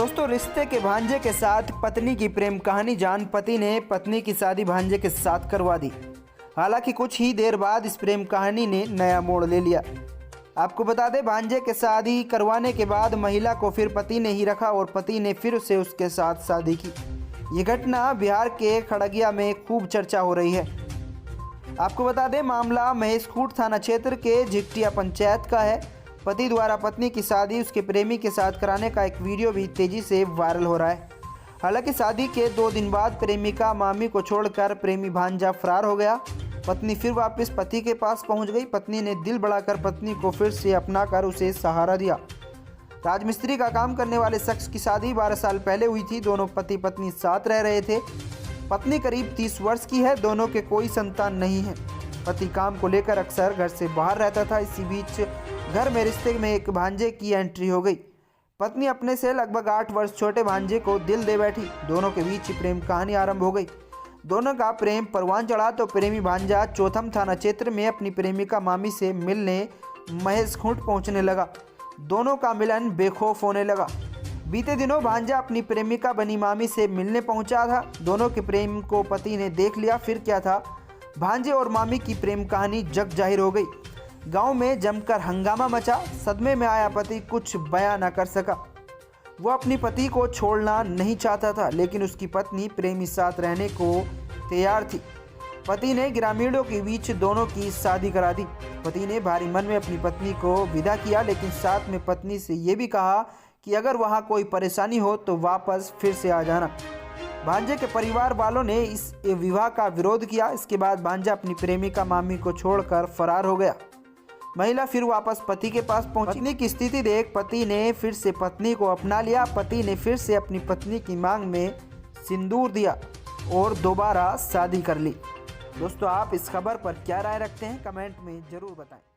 दोस्तों, रिश्ते के भांजे के साथ पत्नी की प्रेम कहानी जान पति ने पत्नी की शादी भांजे के साथ करवा दी। हालांकि कुछ ही देर बाद इस प्रेम कहानी ने नया मोड़ ले लिया। आपको बता दें, भांजे के शादी करवाने के बाद महिला को फिर पति ने ही रखा और पति ने फिर से उसके साथ शादी की। ये घटना बिहार के खड़गिया में खूब चर्चा हो रही है। आपको बता दें, मामला महेशखूंट थाना क्षेत्र के झिकटिया पंचायत का है। पति द्वारा पत्नी की शादी उसके प्रेमी के साथ कराने का एक वीडियो भी तेजी से वायरल हो रहा है। हालांकि शादी के 2 दिन बाद प्रेमिका मामी को छोड़कर प्रेमी भांजा फरार हो गया। पत्नी फिर वापस पति के पास पहुंच गई। पत्नी ने दिल बढ़ाकर पत्नी को फिर से अपनाकर उसे सहारा दिया। राजमिस्त्री का काम करने वाले शख्स की शादी 12 साल पहले हुई थी। दोनों पति पत्नी साथ रह रहे थे। पत्नी करीब 30 वर्ष की है। दोनों के कोई संतान नहीं है। पति काम को लेकर अक्सर घर से बाहर रहता था। इसी बीच घर में रिश्ते में एक भांजे की एंट्री हो गई। पत्नी अपने से लगभग 8 वर्ष छोटे भांजे को दिल दे बैठी। दोनों के बीच प्रेम कहानी आरंभ हो गई। दोनों का प्रेम परवान चढ़ा तो प्रेमी भांजा चौथम थाना क्षेत्र में अपनी प्रेमिका मामी से मिलने महेशखूंट पहुंचने लगा। दोनों का मिलन बेखौफ होने लगा। बीते दिनों भांजा अपनी प्रेमिका बनी मामी से मिलने पहुंचा था। दोनों के प्रेम को पति ने देख लिया। फिर क्या था, भांजे और मामी की प्रेम कहानी जग जाहिर हो गई। गांव में जमकर हंगामा मचा। सदमे में आया पति कुछ बयां न कर सका। वो अपनी पति को छोड़ना नहीं चाहता था, लेकिन उसकी पत्नी प्रेमी साथ रहने को तैयार थी। पति ने ग्रामीणों के बीच दोनों की शादी करा दी। पति ने भारी मन में अपनी पत्नी को विदा किया, लेकिन साथ में पत्नी से ये भी कहा कि अगर वहाँ कोई परेशानी हो तो वापस फिर से आ जाना। भांजे के परिवार वालों ने इस विवाह का विरोध किया। इसके बाद भांजा अपनी प्रेमिका मामी को छोड़कर फरार हो गया। महिला फिर वापस पति के पास पहुंची। पत्नी की स्थिति देख पति ने फिर से पत्नी को अपना लिया। पति ने फिर से अपनी पत्नी की मांग में सिंदूर दिया और दोबारा शादी कर ली। दोस्तों, आप इस खबर पर क्या राय रखते हैं, कमेंट में ज़रूर बताएं।